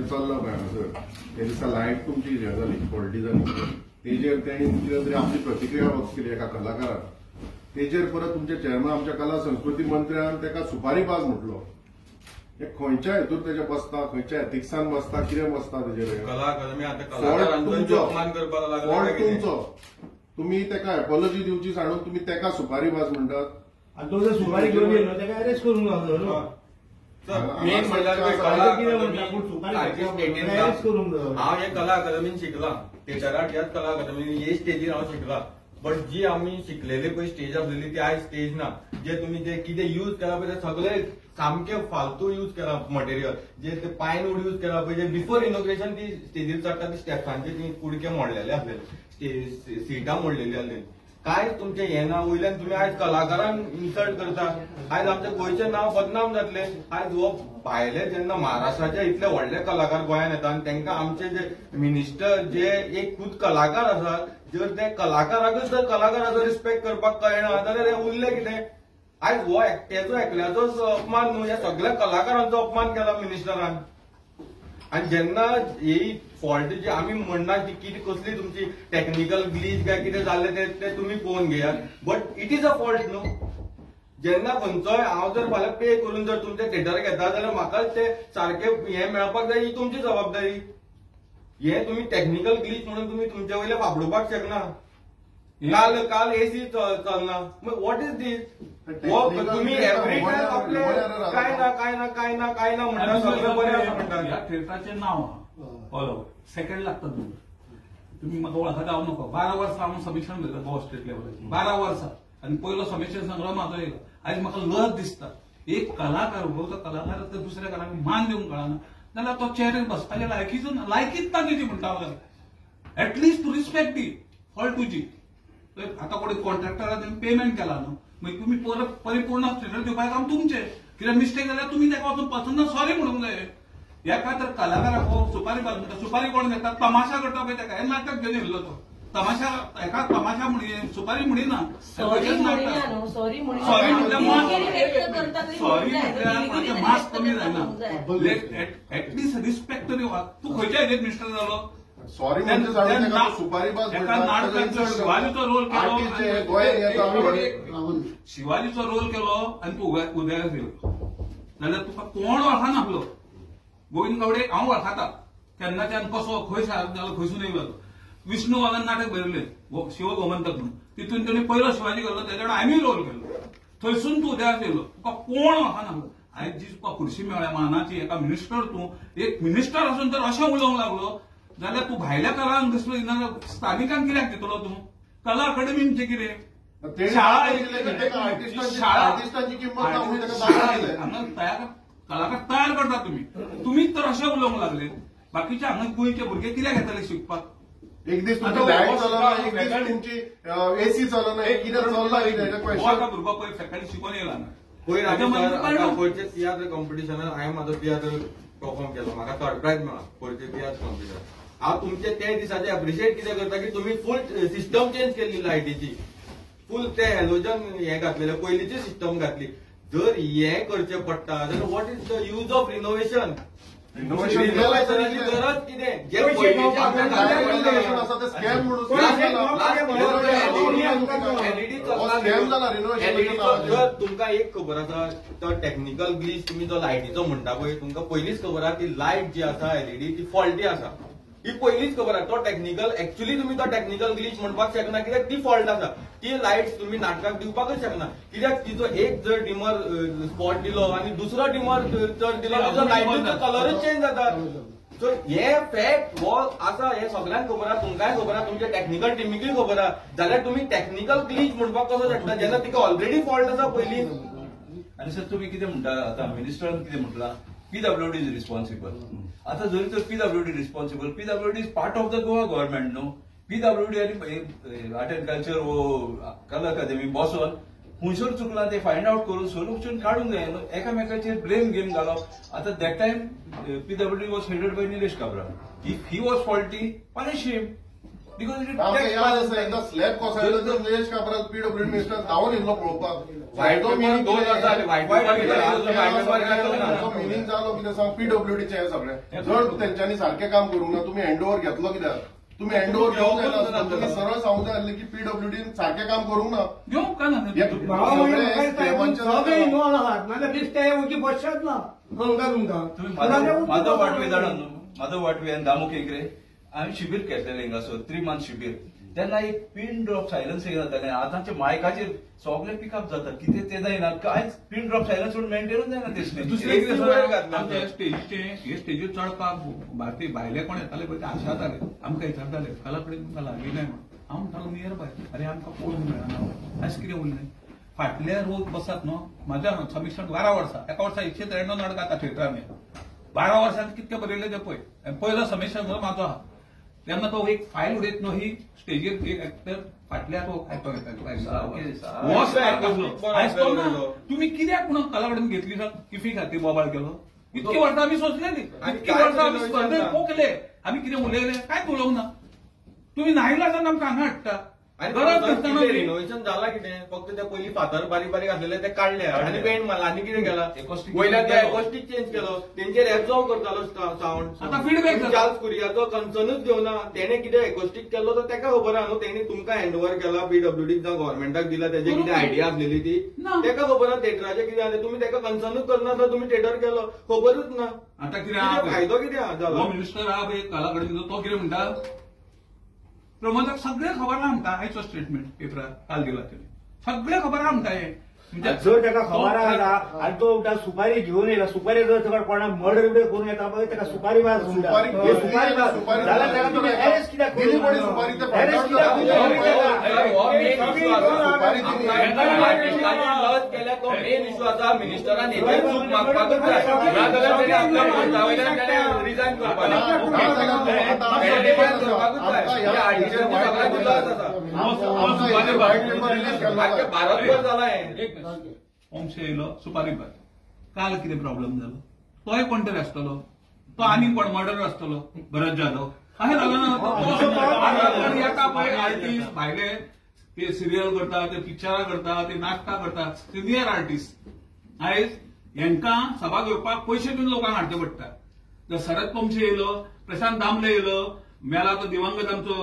चल्ला पळय हांगासर ते दिसा लायट तुमची हे जाली फॉल्टी जाली तेजेर तेणी कितें तरी आपली प्रतिक्रिया वक्स केली एका कलाकारान तेजेर परत तुमचे चेअरमन आमच्या कला संस्कृती मंत्र्यान तेका सुपारीबाज म्हटलो हे खंयच्या हेतून तेजे बसता खंयच्या एथिक्सान बसता कितें बसता तेजेर कला अकादमी आता कलाकारांचो अपमान करपाक लागला तुमचो तुम्ही तेका एपॉलॉजी दिवची सांडून तुम्ही तेका सुपारीबाज म्हणटात आनी तो जर सुपारी घेवन येयलो तेका अरेस्ट करूंक लागलो न्हू मेन म्हणल्यार हांव हे कला अकादमीन शिकला थिएटराक ह्याच कला अकादमीन हे स्टेजीर हांव शिकला बट जी आम्ही शिकलेली पळय स्टेज आसलेली ती आयज स्टेज ना जे तुम्ही जे कितें यूज केला पळय ते सगळे सामके फालतू यूज केला मटेरियल जे ते पायनवूड यूज केला पळय जे बिफोर इनॉग्रेशन ती स्टेजीर चडटा ती स्टेप्सांचे ती कुडके मोडलेले आसलेले सिटां मोडलेली आसलेली काय तुमचे हे ना वयल्यान तुम्ही आयज कलाकारांक इन्सल्ट करता आयज आमचे गोंयचें नांव बदनाम जातले आयज हो भायले जेन्ना महाराष्ट्राचे इतले व्हडले कलाकार गोंयांत येता आनी तांकां आमचे जे मिनिस्टर जे एक खूद कलाकार आसात जर ते कलाकाराकच जर कलाकाराचो रिस्पेक्ट करपाक कळना जाल्यार हे उरले कितें आयज हो एकट्याचो एकल्याचोच अपमान न्हू ह्या सगळ्या कलाकारांचो अपमान केला मिनिस्टरान आणि जेन्ना ही फॉल्ट जी आम्ही म्हणना की कितें कसली तुमची टेक्निकल ग्लीच काय कितें जाल्ले ते तुम्ही पळोवन घेयात but it is a fault न्हू जेन्ना खंयचोय हांव जर फाल्यां पे करून जर तुमच्या थिएटर घेता जाल्यार म्हाका ते सारखे हे मेळपाक जाय ही तुमची जबाबदारी हे तुम्ही टेक्निकल ग्लीच म्हणून तुम्ही तुमच्या वयले फाफडोवपाक शकना काल एसी चलना व्हॉट इज दीस तुम्ही एव्हरी टाइम आपले काय ना म्हणटा सगळें बरें आसा म्हणटा ह्या थिएटराचें नांव हॉलो सेकंड लागता तुम्ही म्हाका वळखता हांव नको 12 वर्सां हांव समिक्षण करता गोवा स्टेट लेवलाचेर 12 वर्सां आनी पयलो समिक्षण संग्रह म्हाजो येयलो आयज म्हाका लज दिसता एक कलाकार उबो तो कलाकार तर दुसऱ्या कलाकाराक मान दिवंक कळना जाल्यार तो चेअरेर बसपाचे लायकीच ना तेजी म्हणटा हांव एटलिस्ट तूं रिस्पेक्ट दी फॉल्ट तुजी आता कोणी कॉन्ट्रॅक्टरान पेमेंट केला न्हू मागीर तुम्ही परिपूर्ण थिएटर दिवपाक काम तुमचे कित्याक मिस्टेक जाल्यार तुम्ही ताका वचून पर्सनल सॉरी म्हणूंक जाय ह्या खातीर कलाकाराक हो सुपारी बाज म्हणटा सुपारी कोण घेता तमाशा करता पळय ताका हे नाटक घेवन येयल्लो तो तमाशा एका तमाशा म्हणून सुपारी म्हणिना सॉरी म्हटल्यार मास कमी जायना एटलिस्ट रिस्पेक्ट तरी तूं खंयच्या हेजेर मिनिस्टर जालो सॉरी म्हणजे सुपारीबाज शिवाजीचो रोल शिवाजीचो रोल केलो आनी तूं उदयाक येयलो जाल्यार तुका कोण वळखना आपलो गोविंद गावडे हांव वळखता केन्नाच्यान कसो खंय जालो खंयसून येयलो विष्णू वागान नाटक बरयलें शिव गोमंतक म्हणून तितून तेणी पयलो शिवाजी केलो तेच्या आमी रोल केलो थंयसून तूं उदयाक येयलो तुका कोण वळखना आयज जी तुका खुर्शी मेळ्ळ्या मानाची एका मिनिस्टर तूं एक मिनिस्टर आसून तर अशें उलोवंक लागलो जाल्यार तूं भायल्या कलांक दिसलो स्थानिकांक कित्याक दितलो तूं कला अकादमी म्हणजे कितें कलाकार तयार करता तुम्हीच तर अशें उलोवंक लागले बाकीचे हांगा गोंयचे भुरगे कित्याक येतले शिकपाक एक दीस लायट चलना एक दीस तुमची एसी चलना एक कितें चलना भुरगो पळय सकाळी शिकून येयला पयरचे तियात्र कॉम्पिटिशनान हांवें म्हाजो तियात्र परफॉर्म केलो म्हाका थर्ड प्रायज मेळ्ळा पयरचे तियात्र कॉम्पिटिशन हांव तुमचे ते दिसाचे एप्रिशिएट कितें करता की तुम्ही फूल सिस्टम चेंज केल्ली लायटीची फूल ते हॅलोजन हे घातलेले पयलींची सिस्टम घातली जर हे करचें पडटा जाल्यार what is the use of renovation रिनोवेशनाची गरज कितें जे जर तुमकां एक खबर आसा तो टेक्निकल ग्लीच तुम्ही जो लायटीचो म्हणटा पळय तुमकां पयलींच खबर आसा ती लायट जी आसा एलईडी ती फॉल्टी आसा ही पयलींच खबर आसा तो टेक्निकल एक्चुअली तुम्ही तो टेक्निकल ग्लीच म्हणपाक शकना कित्याक ती फॉल्ट आसा ती लायट तुम्ही नाटकाक दिवपाकच शकना कित्याक तिचो एक जर डिमर स्पॉट दिलो आनी दुसरो डिमर जर दिलो जाल्यार लायटीचो कलरच चेंज जाता सो हे फॅक्ट हो आसा हे सगळ्यांक खबर आसा तुमकांय खबर आसा तुमच्या टेक्निकल टिमीकूय खबर आसा जाल्यार तुम्ही टेक्निकल ग्लीच म्हणपाक कसो शकता जेन्ना तिका ऑलरेडी फॉल्ट आसा पयली आनी सर तुम्ही कितें म्हणटा आतां मिनिस्टरान कितें म्हटलां PWD is responsible. आता जरी तर PWD responsible, PWD is part of the Goa government, no? PWD आणि आर्ट अँड कल्चर वो कला अकादमी बसोन खुंयसर चुकला ते फायंड आउट करून सोल्युशन काढूंक जाय न्हू एकामेकाचेर ब्लेम गेम घालप आता that time PWD was headed by Nilesh Cabral if he was faulty punish him because it आमकां याद आसा एकदां स्लॅब कोसळ्ळो तर निलेश काब्राल पीडब्ल्यूडी मिनिस्टर धांवन येयल्लो पळोवपाक व्हायट पेपर 2 वर्सां जालीं. व्हायट पेपर मिनींग जालो कितें सांग पीडब्ल्यूडीचें हें सगळें जर तेंच्यांनी सारकें काम करूंक ना तुमी हँडओव्हर घेतलो कित्याक तुमी हँडओव्हर घेवंक जाय नासता तुमी सरळ सांगूंक जाय आसलें की पीडब्ल्यूडीन सारकें काम करूंक ना घेऊ का ना सगळे इन्वॉल्व आहात नाजाल्यार दिसता वयची बसत ना हांगा तुमकां माधव वाटवे जाणा न्हू माधव वाटवे आनी दामू केंकरे आमी शिबीर केल्लेलें हिंगासर 3 month शिबीर तेन्ना एक पिन ड्रॉप सायलन्स जातालें आतांच्या मायकाचेर सगळे पिकअप जाता कितें तें जायना कांयच पिन ड्रॉप सायलन्स मेंटेनूच जायना दिसलें दुसरें कितें सांग आमच्या स्टेजीचें हे स्टेजीर चडपाक भारतीय भायले कोण येताले पळय ते आशा जाताले आमकां विचारताले कला कडेन तुमकां लागली काय म्हणून हांव म्हणटालो नियर बाय अरे आमकां पळोवंक मेळना आयज कितें उरलें फाटल्या रोज बसात न्हू म्हाज्या समिक्षण 12 वर्सां एका वर्सा 193 नाटक जाता थिएटरांनी 12 वर्सांत कितकें बरयलें तें पळय पयलो समिक्षण म्हाजो आहा तेन्ना तो एक फायल उडयत न्हू ही स्टेजीर एक एक्टर फाटल्या तो आयतो येतालो तुम्ही कित्याक म्हणून कला कडेन घेतली किफी खातीर बोबाळ केलो इतकी वर्सां आमी सोचलेली इतकी वर्सां आमी स्पर्धेक पोकले आमी कितें उलयलें कांयच उलोवंक ना तुम्ही नाइलाजान आमकां हांगा हाडटा गरज नासतना रिनोव्हेशन जाला कितें फक्त ते पयलीं फातर बारीक बारीक आसलेले ते काडले आनी पेंट मारला आनी कितें केला वयल्यान ते एकॉस्टिक चेंज केलो तेंचेर एब्जॉर्व करतालो सावंड आतां feedback जाता. चार्ल्स कुरियाचो कन्सर्नूच घेवना तेणे कितें एकॉस्टिक केलो तो तेका खबर आहा न्हू तेणी तुमकां हँडओव्हर केला पीडब्ल्यूडीक जावं गव्हर्मेंटाक दिला तेजे कितें आयडिया आसलेली ती ना. तेका खबर आहा थिएटराचें कितें आहा तुमी तेका कन्सर्नूच करनासतना तुमी थिएटर केलो खबरूच ना आतां कितें आहा फायदो कितें आहा जालो हो मिनिस्टर आहा पळय कला कडेन तो कितें म्हणटा प्रमोदाक सगळें खबर आहा म्हणटा आयचो स्टेटमेंट पेपरार काल दिला तेणी सगळें खबर आहा म्हणटा हे जर त्याला खबर आला आणि तो उलटा सुपारी घेऊन येला सुपारी जर तुका कोणा मर्डर बिर्डर करून येता पळय त्याला सुपारी बाज सुपारी बाज जाल्यार त्याला तुका अरेस्ट कित्याक दिली कोणी सुपारी ते अरेस्ट कित्याक लज केल्या तो मेन इश्यू आसा मिनिस्टरान हेचेर चूक मागपाकूच जाय नाजाल्यार तेणे आपल्या पोस्टावयल्यान तेणे रिजायन करपाक भारतभर जाला हें वंश येयलो सुपारी भात काल कितें प्रॉब्लेम जालो तोय कोण तरी आसतलो तो आनी कोण मर्डर आसतलो भरत जाधव अशें जालो ना येता पळय आर्टिस्ट भायले ते सिरियल करता ते पिक्चरां करता ते नाटकां करता सिनियर आर्टिस्ट आयज हेंकां सभा घेवपाक पयशे दिवन लोकांक हाडचे पडटा जर शरद पंपशे येयलो प्रशांत दामले येयलो मेला तो दिवंगत आमचो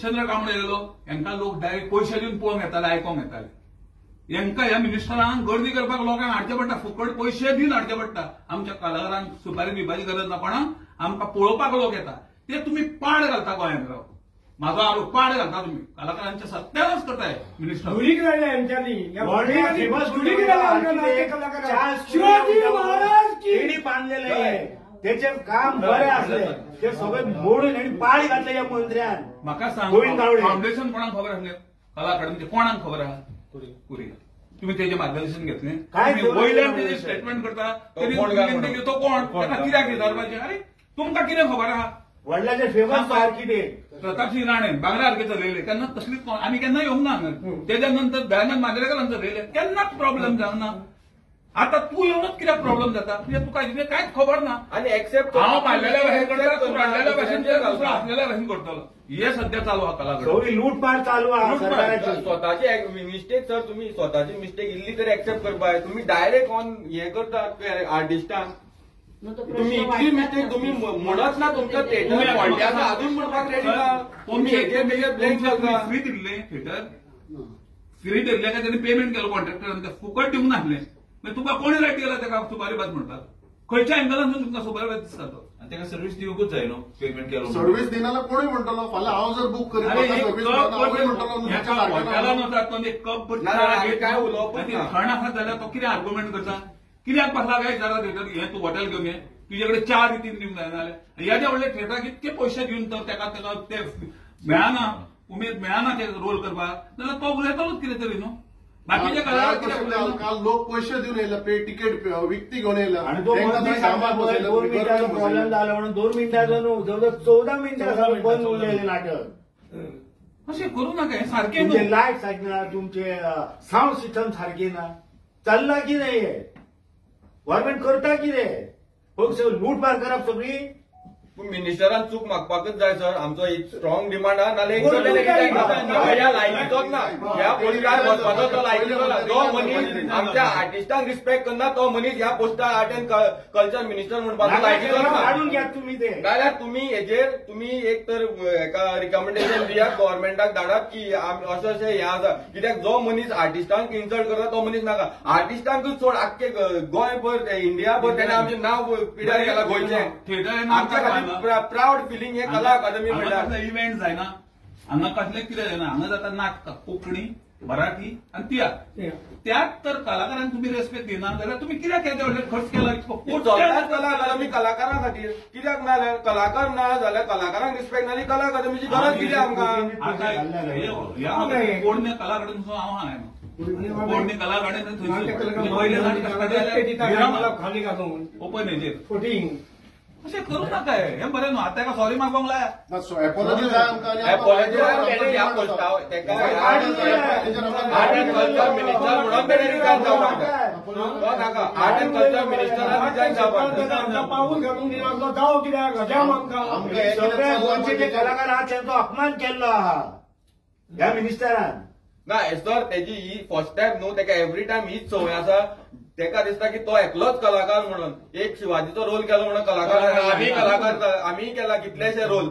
चंद्र कांबळे येयलो हेंकां लोक डायरेक्ट पयशे दिवन पळोवंक येताले आयकोंक येताले हेंकां ह्या मिनिस्टरांक गर्दी करपाक लोकांक हाडचे पडटा फुकट पयशे दिवन हाडचे पडटा आमच्या कलाकारांक सुपारी दिवपाची गरज ना पण आमकां पळोवपाक लोक येता ते तुमी पाड घालता गोंयांत राव म्हाजो आरोप पाड घालता तुमी कलाकारांचे सत्यानाश करताय मिनिस्टर धुलीक जाल्या हेंच्यांनी फेमस धुलीक जाल्या शिवाजी महाराज की बांधलेले त्याचे काम बरे असले ते सगळे मोडून आणि पाळी घातले या मंत्र्यान म्हाका सांग गोविंद गावडे फाउंडेशन कोणाक खबर आसलें कला अकादमीचे कोणाक खबर आहा कुरिया तुम्ही तेजे मार्गदर्शन घेतलें काय वयल्यान तेजे स्टेटमेंट करता तो कोण ताका कित्याक विचारपाचें अरे तुमकां कितें खबर आहा वडिलांचे फेमस आर्किटेक्ट प्रताप सिंह राणे बांगडा सारखे चलयले केन्ना तसलीच आमी केन्ना येवंक ना हांगा तेज्या नंतर दयानंद मांद्रेकरांनी चलयले केन्नाच प्रॉब्लेम जावंक ना आता तू येऊनच कित्याक प्रॉब्लेम जाता म्हणजे तुका कितें कांयच खबर ना आनी एक्सेप्ट हांव मारलेल्या भाशेन करता तूं काडलेल्या भाशेन असलेल्या भाशेन करतलो हे सध्या चालू आहा कलाकार सगळी लूटमार चालू आहा सरकाराची स्वताची मिस्टेक सर तुम्ही स्वताची मिस्टेक इल्ली तरी एक्सेप्ट करपाय तुम्ही डायरेक्ट ऑन हे करतात आर्टिस्टांक तुम्ही इतली मिस्टेक तुम्ही म्हणत ना तुमच्या थिएटर पॉलिटिक्स अजून म्हणपाक रेडी ना तुम्ही हेजेर तेजेर ब्लेम करता फ्री दिल्ले थिएटर फ्री दिल्ले काय त्यांनी पेमेंट केलं कॉन्ट्रॅक्टरान ते फुकट दिवंक नासलें मागीर तुका कोणी रायट केला ताका सुपारीबाज म्हणटात खंयच्या एंगलांसून तुमकां सुपारीबाज दिसता तो आनी ताका सर्व्हिस दिवंकूच जाय न्हू पेमेंट केलो सर्व्हिस दिनाला कोणी म्हणटलो फाल्यां हांव जर बूक करीत सर्व्हिस काय उलोवप थंड आसात जाल्यार तो कितें आर्ग्युमेंट करता कित्याक बसला काय विचारा थिएटर हें तूं हॉटेल घेवन ये तुजे कडेन 4 रितीन दिवंक जायना जाल्यार ह्या व्हडल्या थिएटराक इतके पयशे दिवन तर ताका ते मेळना उमेद मेळना ते रोल करपाक जाल्यार तो उलयतलोच कितें तरी न्हू बाकीचे कलाकार कितें काल लोक पयशे दिवन येयला पे तिकेट विकती घेवन येयला आणि तो दोन मिनिटाचा प्रॉब्लेम झाला म्हणून 2 मिनिटाचं न्हू जवळ 14 मिनिटां बंद उरलेले नाटक अशें करूं नाका हें सारकें तुमचे न्हू लायट सारखे ना तुमचे साऊंड सिस्टम सारखी ना चल्ला की नाही गव्हर्नमेंट करता कितें फक्त लूटमार करप सगळी मिनिस्टरान चूक मागपाकच जाय सर. आमचो एक स्ट्रॉंग डिमांड आहा. नाल्यार ह्या लायकीचोच ना, ह्या पोस्टार बसपाचो तो लायकीचो ना. जो मनीस आमच्या आर्टिस्टांक रिस्पेक्ट करना तो मनीस ह्या पोस्टार आर्ट अँड कल्चर मिनिस्टर म्हणपाचो लायकीचो ना. काढून घ्या तुम्ही ते. जाल्यार तुम्ही हेजेर तुम्ही एक तर एका रिकमेंडेशन दियात गव्हर्नमेंटाक धाडात की अशें अशें हें आसा. कित्याक जो मनीस आर्टिस्टांक इन्सल्ट करता तो मनीस नाका. आर्टिस्टांकूच सोड, आख्खे गोंय भर इंडिया भर तेणे आमचें नांव पिड्यार केला गोंयचें. आमच्या खातीर प्राऊड फिलिंग हे कला अकादमी म्हणल्यार. इव्हेंट जायना हांगा कसले कितें जायना. हांगा जाता नाटकां, कोंकणी, मराठी आणि तियात्र. त्यात तर कलाकारांक तुम्ही रेस्पेक्ट दिना जाल्यार तुम्ही कित्याक येदे व्हडले खर्च केला. कला अकादमी कलाकारां खातीर कित्याक ना जाल्यार कलाकार ना जाल्यार कलाकारांक रिस्पेक्ट ना. कला अकादमीची गरज कितें आमकां. कोणने कला अकादमी हांव हांगा कोणने कला अकादमी खाली घालून ओपन हेजेर फोटिंग अशें करूं नाका. हें बरें न्हू. आतां ताका सॉरी मागोंक लाया. एपॉलॉजी जाय आमकां. एपॉलॉजी ह्या पोस्टार तेका आर्ट अँड कल्चर मिनिस्टर म्हणून तेणे रिजायन जावपाक जाय. तो नाका. आर्ट अँड कल्चर मिनिस्टरान रिजायन जावपाक जाय. आमकां पावून घालून दिना जावं कित्याक गजाम आमकां सगळे गोंयचे जे कलाकार आहात त्यांचो अपमान केल्लो आहा ह्या मिनिस्टरान. ना सर तेजी ही फर्स्ट टायम न्हू. तेका एवरी टायम हीच संवय आसा. तेका दिसता की तो एकलोच कलाकार म्हणून. एक शिवाजीचो रोल केलो म्हणून कलाकार आमी कलाकार आमी केला कितलेशे रोल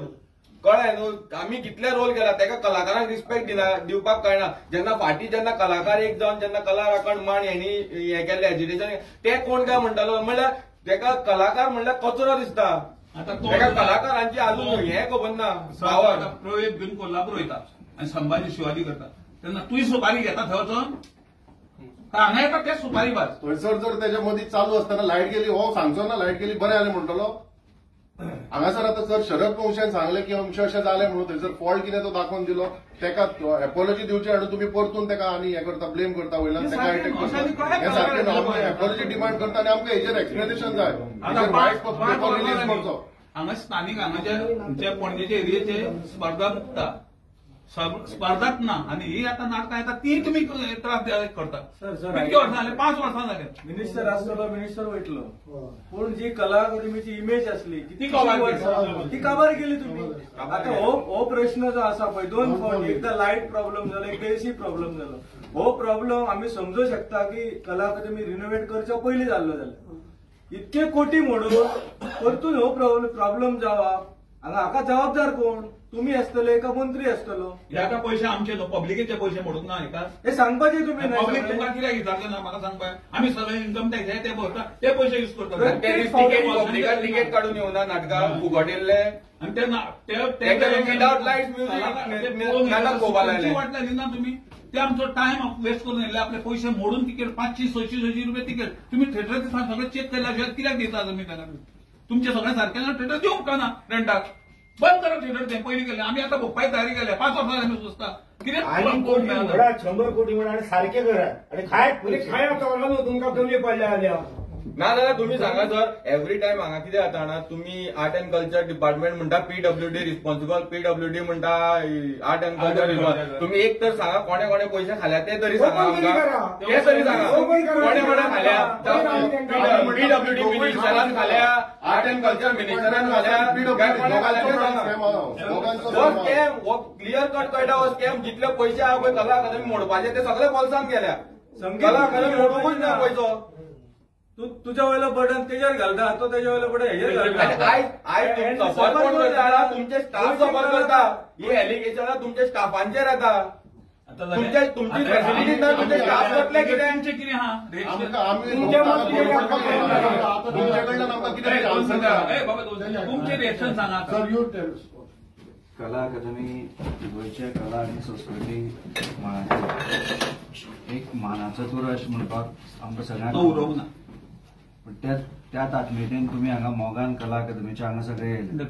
कळ्ळें न्हू. आमी कितले रोल केला. तेका कलाकारांक रिस्पेक्ट दिवपाक कळना. जेन्ना फाटीं जेन्ना कलाकार एक जावन जेन्ना कला राखण मांड हेणी हें केल्लें एज्युकेशन ते कोण काय म्हणटालो म्हणल्यार तेका कलाकार म्हणल्यार कचरो दिसता. तेका कलाकारांची अजून हें खबर ना. प्रोजेक्ट घेवन कोल्हापूर वयता आनी संभाजी शिवाजी करता तेन्ना तुवें सुपारी घेता थंय वचून हांगा येता ते सुपारी भाज. थंयसर जर त्याच्या मदीं चालू असताना लाईट गेली हो सांगचो ना लाईट गेली बरें जालें म्हणटलो. हांगासर आतां सर शरद वंशान सांगलें की अमशें अशें जालें म्हणून थंयसर फॉल्ट कितें तो दाखोवन दिलो. तेका एपॉलॉजी दिवची आनी तुमी परतून तेका आनी हें करता ब्लेम करता वयल्यान तेका अटॅक करता. हें सारकें न्हू. आमकां एपॉलॉजी डिमांड करता आनी आमकां हेचेर एक्सप्लेनेशन जाय. पेपर रिलीज करचो. हांगा स्थानीक हांगाचे पणजेचे एरियेचे स्पर्धा मुक्ता स्पर्धाच ना आनी ही आता नाटकां येता ती तुमी त्रास करता. कितके वर्सां जाले 5 वर्सां जाले. मिनिस्टर आसतलो मिनिस्टर वयतलो पूण जी कला अकादमीची इमेज असली ती काबार केली तुम्ही. आता हो प्रश्न जो आसा पळय 2 फावट एकदा लाईट प्रॉब्लेम जालो एकदा एसी प्रॉब्लेम जालो. हो प्रॉब्लेम आम्ही समजू शकता की कला अकादमी रिनोव्हेट करच्या पयलीं जाल्लो जाल्यार इतके कोटी मोडून परतून हो प्रॉब्लेम जावप हाका जबाबदार कोण. तुम्ही आसतले का मंत्री आसतलो. ह्या पैसे आमचे न्हू पब्लिकेचे पैसे मोडूंक ना हेका. हे सांगपाचे तुम्ही. पब्लीक तुमकां कित्याक विचारलें ना म्हाका सांगपाक. आमी सगळे इन्कम टॅक्स हे ते भरता ते पैसे यूज करता. तिकेट काडून येवना नाटकां फुकट येयल्ले आनी ते विदाउट लायट म्युझिक नाटक पळोवपाक लायले. वाटले ना तुमी ते आमचो टायम वेस्ट करून येयले. आपले पैसे मोडून तिकेट 500-600 रुपये तिकेट तुम्ही थिएटर सगळं चेक केल्या शिवाय कित्याक दिता तुमी ताका. तुमचे सगळे सारखे ना थिएटर दिवंक कळना रेंटाक. बंद करा थिएटर ते पयलीं केले. आमी आतां भोगपाची तयारी केल्या 5 वर्सां आमी सुचता. कितें 100 कोटी म्हणा आणि सारखे करा आणि खाय तुमकां कमी पडल्या. ना जाल्यार तुम्ही सांगा सर एव्हरी टायम हांगा कितें जाता जाणा तुम्ही आर्ट अँड कल्चर डिपार्टमेंट म्हणटा पीडब्ल्यूडी रिस्पॉन्सिबल पीडब्ल्यूडी म्हणटा आर्ट अँड कल्चर. तुम्ही एक तर सांगा कोणे कोणे पैसे खाल्या ते तरी सांगा आमकां. ते तरी सांगा कोणे कोणे खाल्या. पीडब्ल्यूडी मिनिस्टरान खाल्या आर्ट अँड कल्चर मिनिस्टरान खाल्या स्कॅम हो क्लियर कट कळटा. हो स्कॅम जितले पैसे आहा पळय कला अकादमी मोडपाचे ते सगळे पॉल्सान गेल्या. कला अकादमी मोडूंकूच ना पैसो. तुझ्या वेळेला बटन त्याच्यावर घालता तो त्याच्या वेळेला बटन हेजेर घालता. आयज सपोर्ट कोण करता. तुमचे स्टाफ सपोर्ट करता. ही एलिगेशनां तुमच्या स्टाफांचेर येता. तुमची फॅसिलिटी ना तुमचे स्टाफ करतले कितें कितें आहा तुमच्याकडल्यान आमकां कितें तुमचे रिएक्शन सांगा. कला अकादमी गोंयचे कला आनी संस्कृती एक मानाचो तुरो अशें म्हणपाक आमकां सगळ्यांक उरोवंक ना. पण त्या तातमेतीन तुमी हांगा मोगान कला अकादमीचे हांगा सगळे येयले.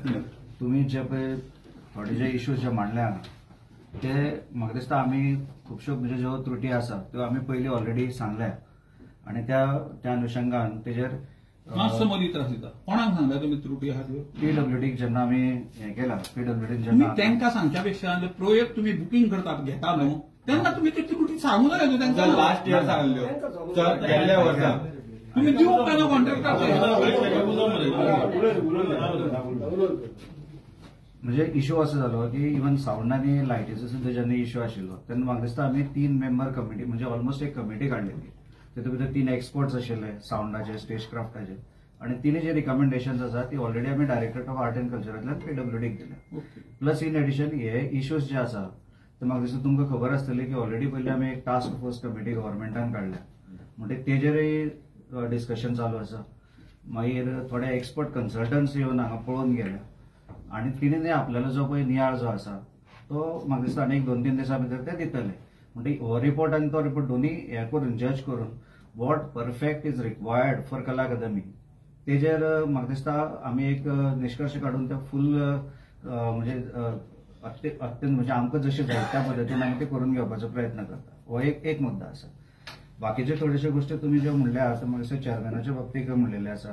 तुमी जे पळय थोडे जे इश्यूज जे मांडले हांगा ते म्हाका दिसता आमी खुबश्यो म्हणजे ज्यो त्रुटी आसा त्यो आमी पयलीं ऑलरेडी सांगल्या आनी त्या अनुशंगान तेजेर मातसो मदीं त्रास दिता. कोणाक सांगल्या तुमी त्रुटी आहा त्यो. पीडब्ल्यूडीक जेन्ना आमी हें केलां पीडब्ल्यूडीन तुम्ही जेन्ना तांकां सांगच्या पेक्षा प्रोजेक्ट तुम्ही बुकींग करतात घेता न्हू तेन्ना तुमी ती त्रुटी सांगूं जाय न्हू तांकां. लास्ट इयर सांगल्यो सर गेल्ल्या वर्सा तुम्ही दिवंक ना कॉन्ट्रॅक्टर. म्हणजे इश्यू असो जालो की इवन साऊंड आणि लायटीचो सुद्धा जेन्ना इश्यू आशिल्लो तेन्ना म्हाका दिसता आमी 3 मेंबर कमिटी म्हणजे ऑलमोस्ट एक कमिटी काडलेली. तितून भितर 3 एक्सपर्ट्स आशिल्ले साऊंडाचे, स्टेज क्राफ्टाचे, आणि तिने जे रिकमेंडेशन्स आसा ती ऑलरेडी आमी डायरेक्टरेट ऑफ आर्ट एंड कल्चरांतल्यान PWDक दिल्या. प्लस इन एडिशन हे इश्यूज जे आसा ते म्हाका दिसता तुमकां खबर आसतली की ऑलरेडी पयलीं आमी एक टास्क फोर्स कमिटी गव्हर्मेंटान काडल्या, म्हणजे तेजेरय डिस्कशन चालू आसा. मागीर थोडे एक्सपर्ट कन्सल्टंट्स येवन हांगा पळोवन गेले आणि तिणेंय आपल्याला जो पळय नियाळ जो आसा तो म्हाका दिसता आनी 1-2-3 दिसां भितर ते दितले. म्हणजे हो रिपोर्ट आनी तो रिपोर्ट दोन्ही हे करून जज करून what perfect is required for कला अकादमी तेजेर म्हाका दिसता आमी एक निष्कर्श काडून ते फुल म्हणजे अत्यंत म्हणजे आमकां जशें जाय त्या पद्दतीन आमी ते करून घेवपाचो प्रयत्न करता. हो एक मुद्दा आसा. बाकीचे थोडेशे गोष्टी तुम्ही ज्यो म्हणल्या तर म्हाका दिसता चेअरमॅनाच्या बाबतीत म्हणलेले आसा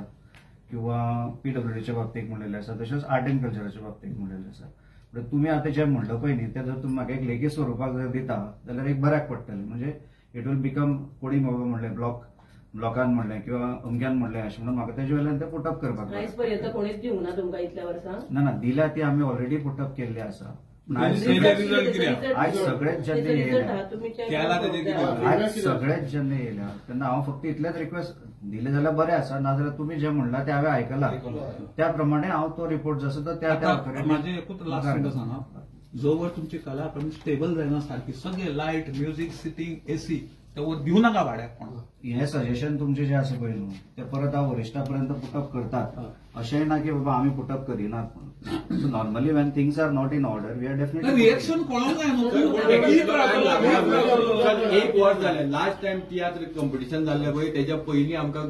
किंवा PWDच्या बाबतीत म्हणलेले आसा, तशेंच आर्ट एंड कल्चराच्या बाबतीत म्हणलेले आसा. पण तुम्ही आता जे म्हणलं पळय न्ही ते जर तुम्ही म्हाका एक लेखी स्वरुपाक जर दिता जाल्यार एक बऱ्याक पडटलें. म्हणजे इट वील बिकम कोणी म्हणलें ब्लॉकान म्हणलें किंवा अमक्यान म्हणलें अशें म्हणून म्हाका तेजे वयल्यान ते पुटअप करपाक आयज पर्यंत कोणीच दिवंक ना तुमकां इतल्या वर्सां? ना दिल्या ती आमी ऑलरेडी पुटअप केल्ली आसा. आयज सगळेच जेन्ना येयल्या आज सगळेच जेन्ना येयल्या तेन्ना हांव फक्त इतलेंच रिक्वेस्ट दिले जाल्यार बरें आसा, नाजाल्यार तुमी जे म्हणला ते हांवें आयकलां त्या प्रमाणे हांव तो रिपोर्ट जो आसा तो त्या माझे एकूच लास्ट मुद्दो सांगा. जोवर तुमची कला अकादमी स्टेबल जायना सारकी सगळे लायट, म्युझिक, सिटींग, AC त्यावर दिवू नका भाड्याक. पण हे सजेशन तुमचे जे आसा पळय न्हू ते परत हांव वरिश्ठापर्यंत पुटअप करतात अशेंय ना की बाबा आमी पुटअप करिनात. So normally when things are not in order we are definitely reaction कळोंक जाय न्हू. एक वर्स जालें लास्ट टायम तियात्र कॉम्पिटिशन जाल्लें पळय तेच्या पयलीं आमकां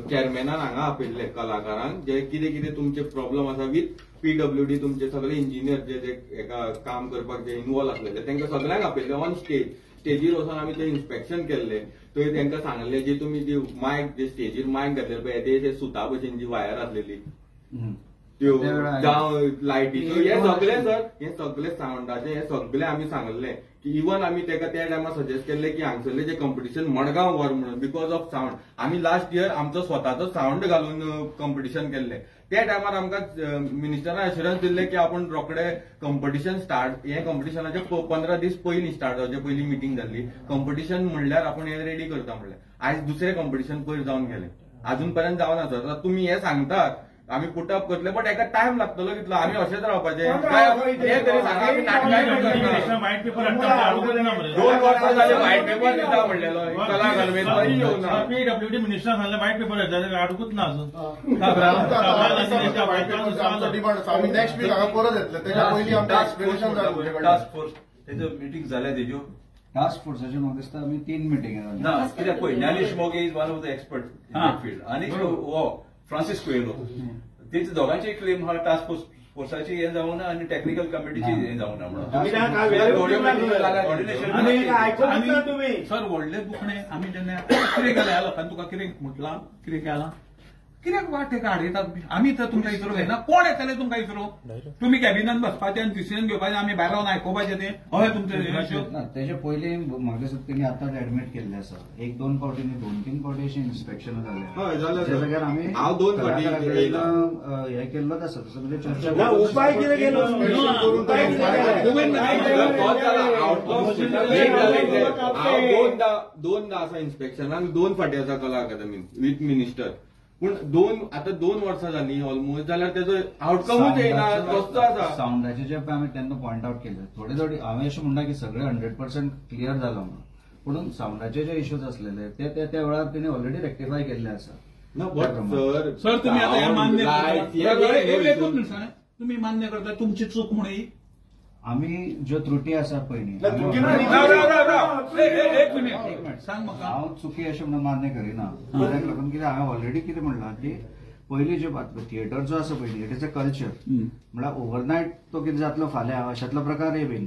चेअरमॅनान हांगा आपयल्ले कलाकारांक जे कितें कितें तुमचे प्रॉब्लम आसा विथ PWD तुमचे सगळे इंजिनियर जे एका काम करपाक जे इन्वॉल्व आसलेले तांकां सगळ्यांक आपयल्ले ऑन स्टेजीर वचून आमी ते इन्स्पेक्शन केल्ले. थंय तांकां सांगलें जे तुमी जी मायक जे स्टेजीर मायक घातलेले पळय ते सुता भशेन जी वायर आसलेली त्यो जावं लायटीच्यो हे सगळे सावंडाचे हे सगळे आमी सांगले की इवन आमी ताका त्या टायमार सजेस्ट केल्ले की हांगसरले जे कॉम्पिटिशन मडगांव व्हर म्हणून बिकॉज ऑफ सावंड. आमी लास्ट इयर आमचो स्वताचो सावंड घालून कॉम्पिटिशन केल्ले. त्या टायमार आमकां मिनिस्टरान अश्युरन्स दिल्ले की आपण रोखडे कॉम्पिटिशन स्टार्ट हे कॉम्पिटिशनाचे 15 दीस पयलीं स्टार्ट जावचे पयलीं मिटींग जाल्ली. कॉम्पिटिशन म्हणल्यार आपण हे रेडी करता म्हणलें. आयज दुसरें कॉम्पिटिशन पयर जावन गेलें अजून पर्यंत जावना. सर तुम्ही हे सांगतात आमी पुटअप करतले बट एका टायम लागतलो कितलो आमी अशेंच रावपाचे हे तरी सांगा. आमी नाटकां 2 वर्सां जाले व्हायट पेपर दिता म्हणलेलो कला अकादमीत येवना. PWD मिनिस्टर सांगले व्हायट पेपर येता अडकूच ना अजून. डिमांड आमी नेक्स्ट वीक हांगा परत येतले तेच्या पयलीं आमकां एक्सप्लेनेशन जाय. टास्क फोर्स तेजो मिटींग जाल्या तेज्यो टास्क फोर्साचे म्हाका दिसता आमी 3 मिटींग ना कित्याक पळय Dnyanesh Moge is one of the expert in that field आनी हो फ्रांसीस कुएलो तेचे दोगांचे क्लेम हा टास्क फोर्साची हे जावना आणि टेक्निकल कमिटीची हे जावना म्हणून सर व्हडले दुखणे आमी जेन्ना कितें केलें लोकांनी तुका कितें म्हटलां कितें केलां कित्याक वाटे काडयतात आमी तर तुमच्या इतरो घेयना कोण येतले तुमकां इतरो तुमी कॅबिनान बसपाचें आनी डिसिजन घेवपाचें आमी भायर रावन आयकोपाचें तें हय तुमचें तेजे पयलीं म्हाका दिसता तेणी आतांच एडमीट केल्लें आसा. 1-2 फावटी 2-3 फावटी अशी इन्स्पेक्शन जाले त्या जाग्यार आमी हांव 2 फावटी हे केल्लोच आसा तसो म्हणजे चर्चा उपाय कितें केलो दोनदा आसा इन्स्पेक्शनाक 2 फाटी आसा कला अकादमीत विथ मिनिस्टर. पूण 2 वर्सां जालीं ऑलमोस्ट जाल्यार तेजो आउटकमूच येना कसो आसा. सावंडाचे जे आमी तेन्ना पॉयंट आउट केले थोडे हांवें अशें म्हणटा की सगळे 100% क्लियर जाला म्हणून. पूण सावंडाचे जे इश्यूज आसलेले ते त्या वेळार तेणी ऑलरेडी रेक्टिफाय केल्ले आसा. सर तुम्ही आता हे मान्य करता तुम्ही मान्य करता तुमची चूक म्हणून आमी ज्यो त्रुटी आसा पळय न्ही एक मिनिट सांग म्हाका हांव चुकी अशें म्हणून मान्य करिना. कित्याक लागून कितें हांवें ऑलरेडी कितें म्हणलां की पयलीं जे थिएटर जो आसा पळय न्ही इट इज अ कल्चर म्हणल्यार ओव्हरनायट तो कितें जातलो फाल्यां अशातलो प्रकारय बीन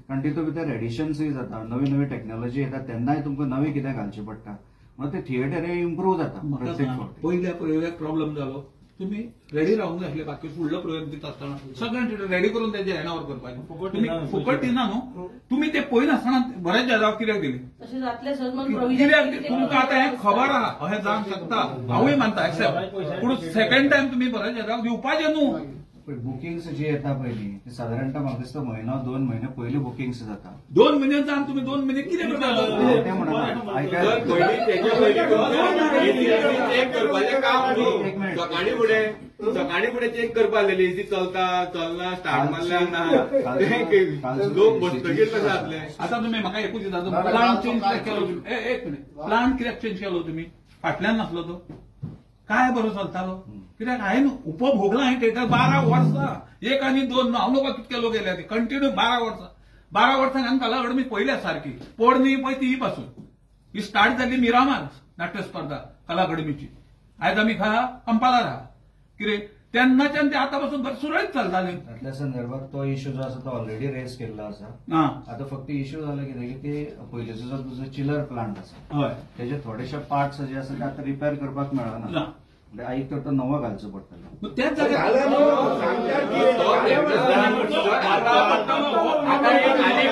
कारण तितूंत भितर एडिशन्सूय जाता नवी नवी टेक्नॉलॉजी येता तेन्नाय तुमकां नवी कितें घालचें पडटा म्हणून ते थिएटर इम्प्रूव जाता प्रत्येक फावटी. पयल्या प्रयोगाक प्रॉब्लेम जालो तुम्ही रेडी रावूंक जाय आसलें बाकी फुडलो प्रयोग दिता आसतना सगळ्यांचे रेडी करून तेजे हँडओव्हर करपाचें तुम्ही फुकट दिना न्हू तुम्ही ते पळय नासतना बरेच जागांक कित्याक दिली कित्याक तुमकां आतां हें खबर आहा अशें जावंक शकता हांवूय मानता एक्सेप्ट पूण सेकंड टायम तुम्ही बरेच जागांक दिवपाचें न्हू बुकिंग्स जी येता पयली ती साधारणतः म्हाका दिसता म्हयनो 2 महिने पयलीं बुकिंग्स जाता. 2 महिन्याचा आणि तुम्ही 2 महिने किती करता? ते म्हणा जर पयलीं तेच्या पयलीं चेक करपाचें काम न्हू. सकाळी फुडें चेक करपा लागलें एसी चलता चलना स्टार्ट मारल्या ना लोक बसतकीर कशें जातलें. आता तुम्ही म्हाका एकूच दिता प्लांट चेंज केलो तुम्ही. एक मिनिट, प्लांट कित्याक चेंज केलो तुम्ही? फाटल्यान नासलो तो काय बरो चलतालो? कित्याक हांवें उपभोगला हांवें थिएटर 12 वर्सां. 1 आनी 2 हांव लोक कितके लोक गेले कंटिन्यू 12 वर्सां. 12 वर्सांक हांवें कला अकादमी पयल्या सारकी पडणी पळय ती पासून ही स्टार्ट जाल्ली मिरामार नाट्य स्पर्धा कला अकादमीची. आयज आमी खा कंपालार आहा कितें तेन्नाच्यान ते आतां पासून सुरळीत चलताले. त्या संदर्भात तो इश्यू जो आसा तो ऑलरेडी रेज केल्लो आसा. आता फक्त इश्यू जालो कितें की ते पयलींचो जो तुजो चिलर प्लांट आसा हय तेजे थोडेशे पार्ट्स जे आसा ते आतां रिपेअर करपाक मेळना. आईक तर तो नवो घालचो पडटलो. त्याच जाग्यार आता एक आनी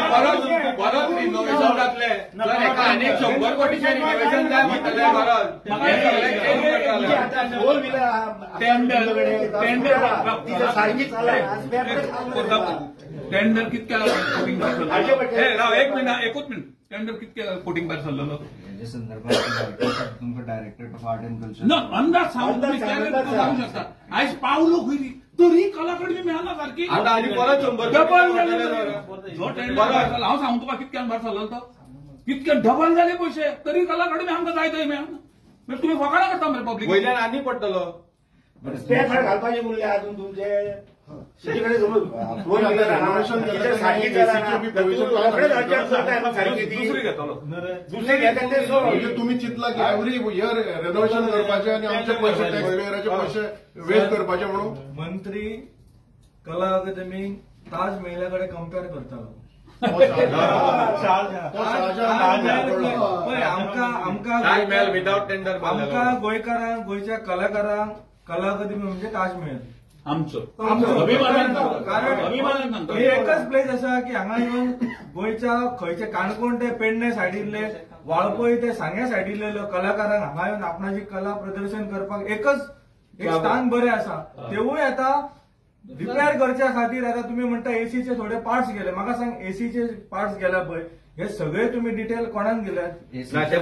परत रिनोव्हेशन जातलें. जर एका आनीक 100 कोटीचें रिनोव्हेशन जाय म्हणटलें परत टेंडर कितक्या कोटिंग राव एक मिनिट टेंडर कितक्या कोटिंग भायर सरलेलो? हेजे संदर्भात तुमकां directorate of art end culture अंदाज सांगू शकता. आयज पावलो खरी तरी कला अकादमी मेळना सारकी. आता आनी परत 100 डबल जो टेंडर हांव सांगू तुका कितक्यान भायर सरलो तो कितके डबल जाले पयशे तरी कला अकादमी आमकां जाय थंय मेळना. मागीर तुम्ही फकाणां करता मरे पब्लीक. वयल्यान आनी पडटलो. स्पेअर पार्ट घालपाचे म्हणले अजून तुमचे दुसरे घेतात ते सोड. म्हणजे तुम्ही चितला की एव्हरी इयर रेनोव्हेशन करपाचे आणि आमचे पैसे टॅक्स पेयराचे पैसे वेस्ट करपाचे म्हणून मंत्री कला अकादमी ताज महिलाकडे कम्पेअर करतालो. ताजमहल विदाउट टेंडर आमकां गोंयकारांक गोंयच्या कलाकारांक कला अकादमी म्हणजे ताजमहल आमचो अभिमानान कारण हे एकच प्लेस आसा की हांगा येवन गोंयच्या खंयचे काणकोण ते पेडणे सायडीतले वाळपय ते सांग्या सायडीतले कलाकारांक हांगा येवन आपणाची कला प्रदर्शन करपाक एकच एक स्थान बरें आसा. तेवूय आतां रिपेअर करच्या खातीर आतां तुमी म्हणटा एसीचे थोडे पार्ट्स गेले. म्हाका सांग एसीचे पार्ट्स गेल्या पळय हे सगळे तुम्ही डिटेल कोणाक दिल्यात? आताचे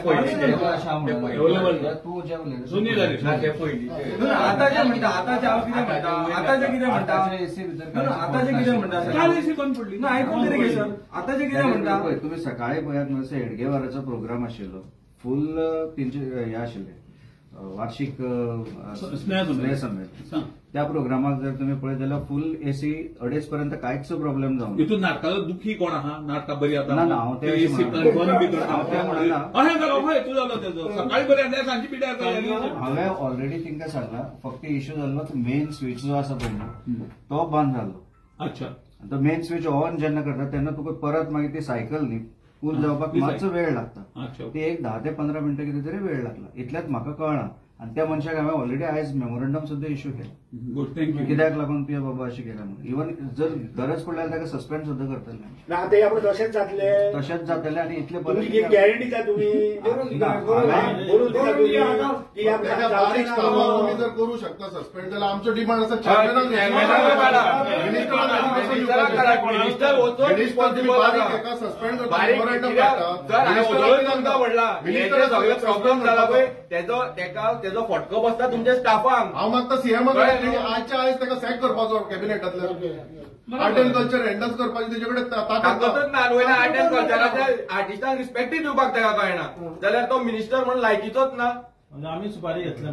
म्हणटा आताचे हांव कितें म्हणटा आताचे कितें म्हणटा आताचे कितें म्हणटा आयकून तरी घे सर. आताचे कितें म्हणटा तुम्ही सकाळी पळयात म्हणसर हेडगेवाराचो प्रोग्राम आशिल्लो फुल तेंचे हे आशिल्ले वार्षिक स्नेह संमेलन. त्या प्रोग्रामाक जर तुम्ही पळयत जाल्यार फुल एसी 2:30 पर्यंत कांयच प्रॉब्लेम जावना. हितून नाटकाचो दुखी कोण आहा? नाटकां बरी आता ना हांव ते सकाळी बरी आसल्यार सांजची पिड्यार हांवें ऑलरेडी तांकां सांगला. फक्त इश्यू जाल्लो मेन स्विच जो आसा पळय तो बंद जाल्लो. अच्छा. तो मेन स्विच ऑन जेन्ना करता तेन्ना तुका परत मागीर ती सायकल न्ही फूल जावपाक मातसो वेळ लागता. ती एक 10 ते 15 मिनटां कितें तरी वेळ लागला. इतल्यात म्हाका कळना. आणि त्या मनशाक हांवें ऑलरेडी आयज मेमोरंडम सुद्धा इश्यू केला. कित्याक लागून तुवें बाबा अशें केला म्हणून. इवन जर गरज पडल्यार ताका सस्पेंड सुद्धा करतले. आता आपण तशेंच जातले तशेंच जातले आणि इतले गॅरंटी द्या तुम्ही बारीक कामां तुम्ही जर करू शकता सस्पेंड जाल्यार आमचो डिमांड आसा सस्पेंड प्रॉब्लेम जाला पळय तेजो फटको बसता तुमच्या स्टाफांक. हांव मागता सीएम आयच्या आयज ताका सॅक करपाचो कॅबिनेटांतल्यान. आर्ट एंड कल्चर हँडल करपाची तेजे कडेन ताकदच ना. वयल्या आर्ट एंड कल्चराच्या आर्टिस्टांक रिस्पेक्टूय दिवपाक ताका कळना जाल्यार तो मिनिस्टर म्हणून लायकीचोच ना. आम्ही सुपारी घेतल्या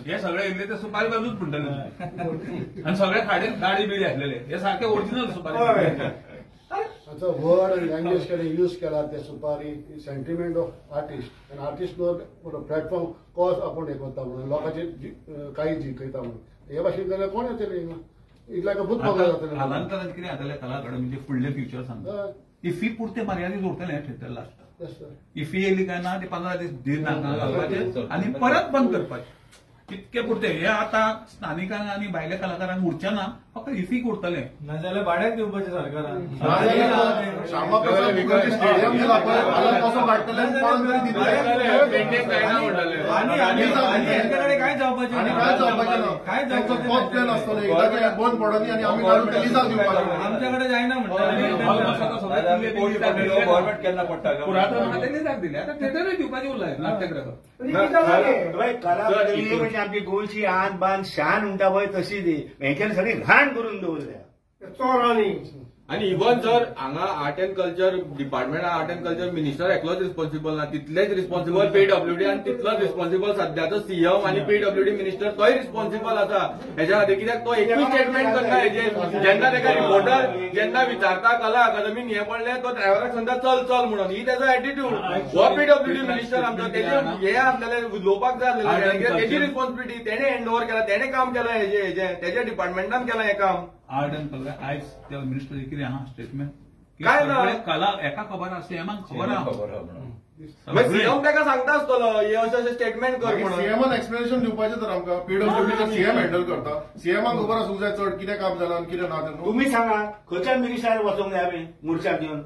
हे सगळे येयले ते सुपारी बाजूच म्हणटले आणि सगळे खाडे दाढी बिडी आसलेले हे सारखे ओरिजिनल सुपारी. आता वर्ड लँग्वेज कडे यूज केला ते सुपारी सेंटिमेंट ऑफ आर्टिस्ट आनी आर्टिस्ट प्लॅटफॉर्म कॉज आपण हे करता म्हणून लोकांचे काही जिखयता म्हणून हे भाशेन जाल्यार कोण येतले इतल्या भूत पगार जातले. कालांतरान कितें जातलें कला अकादमीचे फुडले फ्युचर सांगता. इफी पुरते मर्यादीत उरतले हे थिएटर लास्ट. इफी येयली काय ना ते 15 दीस दीड नाका घालपाचे आणि परत बंद करपाचे. इतके पुरते हे आता स्थानिकांक आणि भायल्या कलाकारांक उरचे ना फक्त इफीक उरतले नाजाल्यार भाड्याक दिवपाचें सरकारान श्यामा प्रसाद मुखर्जी स्टेडियम दिला पळय फाल्यां कसो काडटले आनी कोण तरी दितले आनी हेंचे कडेन कांय जावपाचें आनी काय जावपाचें ना कांय त्यांचो जावपाचें तोच प्लॅन आसतलो एकदा ते बंद पडनी आनी आमी काडून ते लिजाक दिवपाचें आमच्या कडेन जायना म्हणटा गव्हर्नमेंट केन्ना पडटा पुरातन दिले आता थिएटरय दिवपाचे उरलाय नाट्यगृह कला अकादमी म्हणजे आमची गोंयची आन बान शान म्हणटा पळय तशी ती हेंच्यानी सगळी घाण करून दवरल्या चोरांनी आणि इवन जर हांगा art and culture department art and culture minister एकलोच रिस्पॉन्सिबल ना तितलेच रिस्पॉन्सिबल पीडब्ल्यूडी आणि तितलोच रिस्पॉन्सिबल सध्याचो सीएम आणि पीडब्ल्यूडी मिनिस्टर तोय रिस्पॉन्सिबल आसा हेच्या खातीर कित्याक तो एकूच स्टेटमेंट करता हेजे जेन्ना ताका रिपोर्टर जेन्ना विचारता कला अकादमीन हे पडले तो ड्रायव्हराक सांगता चल चल म्हणून ही तेजो एटिट्यूड हो पीडब्ल्यूडी मिनिस्टर आमचो तेजे हे आपल्याला उलोवपाक जाय आसलेलें तेजी रिस्पॉन्सिबिलिटी तेणे हँड ओव्हर केला तेणे काम केलं हेजे तेज्या डिपार्टमेंटान केलां हें काम आर्ट अँड कल्चर आयज त्या मिनिस्टर कितें आहा स्टेटमेंट काय ना? कला एका खबर आहा सीएमाक खबर आहा सीएम ताका सांगता आसतलो हे अशें अशें स्टेटमेंट कर म्हणून सीएमान एक्सप्लेनेशन दिवपाचें तर आमकां पीडब्ल्यूडीचे सीएम हँडल करता सीएमाक खबर आसूंक जाय चड कितें काम जालां आनी कितें ना तें तुम्ही सांगा खंयच्या मिनिस्टरान वचोंक जाय आमी मुर्चाक घेवन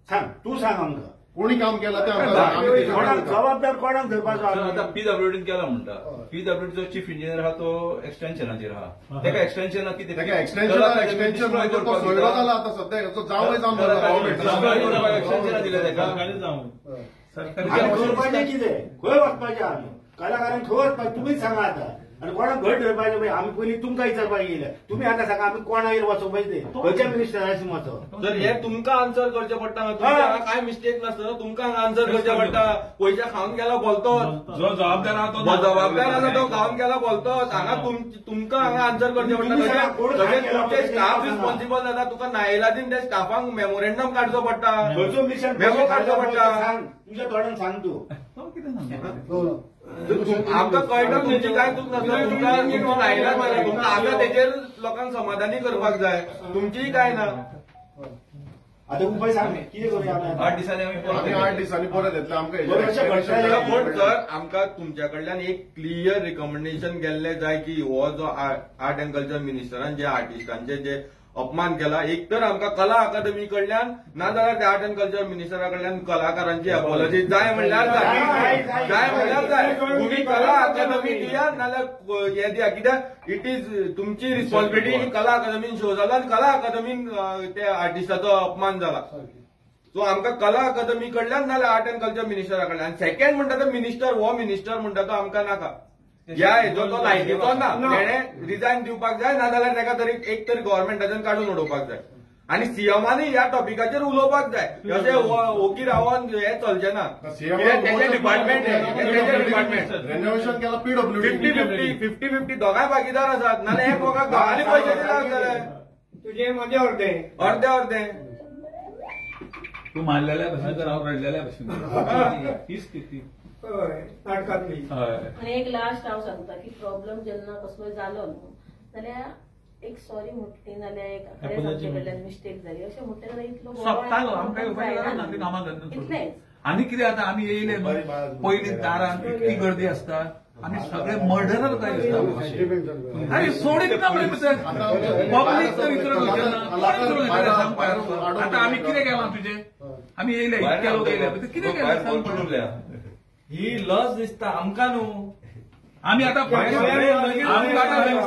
सांग तूं सांग आमकां कोणी काम केलां तें आमकां कोणाक जबाबदार कोणाक धरपाचो आता पीडब्ल्यूडीन केला म्हणटा पीडब्ल्यूडीचो चीफ इंजिनियर आहा तो एक्सटेन्शनाचेर आहा तेका एक्सटेन्शन कितें ताका एक्सटेन्शन मागीर तो सोयलो जाला आतां सद्या हेचो जावंय जावन गव्हर्नमेंट एक्सटेन्शनां दिलें तेका आमी करपाचें कितें खंय वचपाचें आमी कलाकारांक खंय वचपाचें तुमीच सांगा आतां आनी कोणाक घट धरपाचें पळय आमी पयलीं तुमकां विचारपाक येयले तुमी आतां सांगा आमी कोणागेर वचों पळय ते खंयच्या मिनिस्टराची वचो जर हे तुमकां आन्सर करचें पडटा तुमकां काय मिस्टेक नासतना तुमकां आन्सर करचें पडटा पयशे खावन गेला बोलतो जो जबाबदार आहा तो जबाबदार आसा तो खावन गेला बोलतो हांगा तुमकां हांगा आन्सर करचें पडटा तुमचे स्टाफ रिस्पॉन्सिबल जाता तुका नाइलाजीन त्या स्टाफांक मेमोरेंडम काडचो पडटा खंयचो मिशन मेमो काडचो पडटा सांग तुमच्या तोंडान सांग तूं तो कितें सांगता आमकां कळटा तुमची काय चूक नासता तुमकां नाइलाज मारला तुमकां आतां तेजेर लोकांक समाधानी करपाक जाय तुमचीय काय ना आतां उपाय सांग कितें करूया आमी 8 दिसांनी आमी 8 दिसांनी परत येतले आमकां पण सर आमकां तुमच्या कडल्यान एक क्लियर रिकमेंडेशन गेल्लें जाय की हो जो आर्ट अँड कल्चर मिनिस्टरान जे आर्टिस्टांचे जे अपमान केला एक तर आमकां कला अकादमी कडल्यान नाजाल्यार त्या आर्ट अँड कल्चर मिनिस्टरा कडल्यान कलाकारांची अपॉलॉजी जाय म्हणल्यार जाय म्हणल्यार जाय तुम्ही कला अकादमी दिया नाल्यार हे दिया कित्याक इट इज तुमची रिस्पॉन्सिबिलिटी कला अकादमीन शो जाला आनी कला अकादमीन त्या आर्टिस्टाचो अपमान जाला सो आमकां कला अकादमी कडल्यान नाल्यार आर्ट अँड कल्चर मिनिस्टरा कडल्यान सेकंड म्हणटा तो मिनिस्टर हो मिनिस्टर म्हणटा तो आमकां नाका ह्या हेजो तो लायकीचो ना तेणे रिजायन दिवपाक जाय नाजाल्यार ताका तरी एक तरी गव्हर्नमेंटाच्यान काडून उडोवपाक जाय आनी सीएमानय ह्या टॉपिकाचेर उलोवपाक जाय अशें ओकी रावन हे चलचें ना तेजे डिपार्टमेंट रेनोवेशन केला पीडब्ल्यूडी 50-50 दोगांय भागीदार आसात नाल्यार एक वोगाक दोगांनी पयशे दिले आसतले तुझे मजे अर्दे अर्दे तू मारलेल्या भशेन तर हांव रडलेल्या भशेन ही स्थिती नाटकांतली आणि एक लास्ट हांव सांगता की प्रॉब्लेम जेन्ना कसलोय जालो न्हू जाल्यार एक सॉरी म्हटली नाल्यार एक आमचे कडल्यान मिस्टेक जाली अशें म्हणटा जाल्यार इतलो सोंपतालो आमकां येवपाचें ना ती कामां इतलेंच आनी कितें जाता आमी येयले पयलीं दारान इतकी गर्दी आसता आमी सगळे मर्डरर काय दिसता आरे सोडीत ना म्हणून पब्लीक तर विचारत आतां आमी कितें केलां तुजें आमी येयले इतके लोक येयले कितें केलें सांग पडून ही लस दिसता आमकां न्हू आमी आतां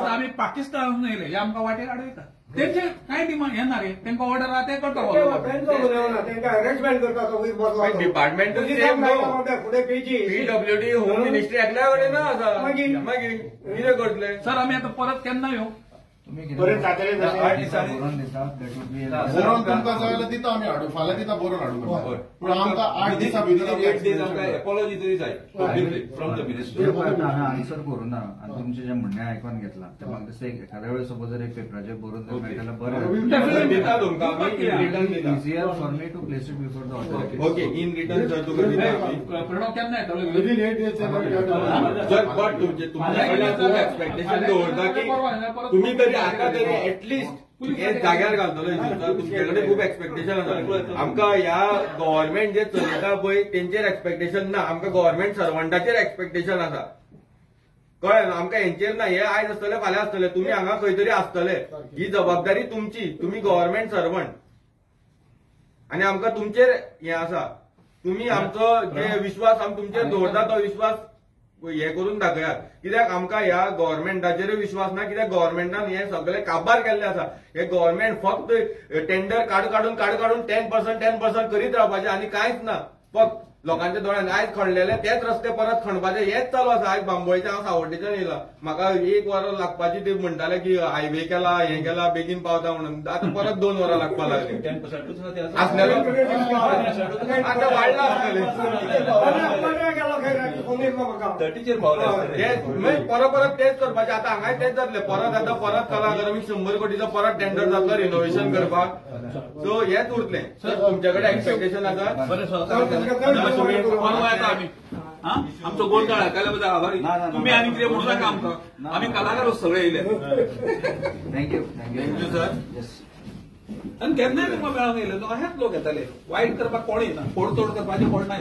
आमी पाकिस्तानासून येयले हे आमकां वाटेर आडयता तेंचे कांय डिमांड हे ना रे तेंका ऑर्डर आहा ते करता अरेंजमेंट करता डिपार्टमेंट फुडें पेजी पीडब्ल्यूडी होम मिनिस्ट्री एकल्या कडेन ना आसा मागीर कितें करतले सर आमी आतां परत केन्ना येवं बरें जातलें तशें 8 दिसांनी बोरोन तुमकां जाय जाल्यार दिता आमी हाडून फाल्यां दिता बोरोन हाडून पूण आमकां 8 दिसां भितर 8 days आमकां एपॉलॉजी तरी जाय फ्रॉम द मिनिस्टर हांवें आन्सर करूं ना आनी तुमचे जे म्हणणें आयकून घेतलां ते म्हाका दिसता एखाद्या वेळेस सपोज जर एक पेपराचेर बरोवन जर मेळटा जाल्यार बरें easier for me to place it before the authority okay in return sir तुका दिता प्रणव केन्ना येतलो विदिन 8 days सर बट तुमचे तुमच्या कडल्यान खूब एक्सपेक्टेशन दवरता की तुमी तरी आतां तरी एटलिस्ट हे जाग्यार घालतलो तुमचे कडेन खूब एक्सपेक्टेशन आसा आमकां ह्या गव्हर्नमेंट जे चलयता पळय तेंचेर एक्सपेक्टेशन ना आमकां गव्हर्नमेंट सर्वंटाचेर एक्सपेक्टेशन आसा कळ्ळें न्हू आमकां हेंचेर ना हे आयज आसतले फाल्यां आसतले तुम्ही हांगा खंय तरी आसतले ही जबाबदारी तुमची तुम्ही गव्हर्नमेंट सर्वंट आनी आमकां तुमचेर हें आसा तुम्ही आमचो जे विश्वास आमी तुमचेर दवरता तो विश्वास हे करून दाखयात कित्याक आमकां ह्या गव्हर्नमेंटाचेर विश्वास ना कित्याक गव्हर्नमेंटान हे सगळे काबार केल्ले आसा हे गव्हर्नमेंट फक्त टेंडर काडून 10% करीत रावपाचे आनी कांयच ना फक्त लोकांच्या दोळ्यान आयज खणलेले तेच रस्ते परत खणपाचे हेच चालू आसा आयज बांबोळेच्या हांव सावड्डेच्यान येयला म्हाका 1 वर लागपाची ते म्हणटाले की हायवे केला हे केला बेगीन पावता म्हणून आता परत 2 वरां लागपा लागली 10% आसलेलो आता वाडला आसतले 30 पावले परत तेच करपाचे आता हांगाय तेच जातले परत कला अकादमी 100 कोटीचो परत टेंडर जातलो रिनोव्हेशन करपाक सो हेच उरतलें तुमचे कडेन एक्सपेक्टेशन आसा आमचो गोंधळ केल्या बद्दल आभारी तुम्ही आनी कितें म्हणू नाका आमकां आमी कलाकार सगळे येयले थँक्यू सर आनी केन्नाय तुमकां मेळोंक येयले अशेच लोक येताले वायट करपाक कोण येना फोडतोड करपाचें कोण ना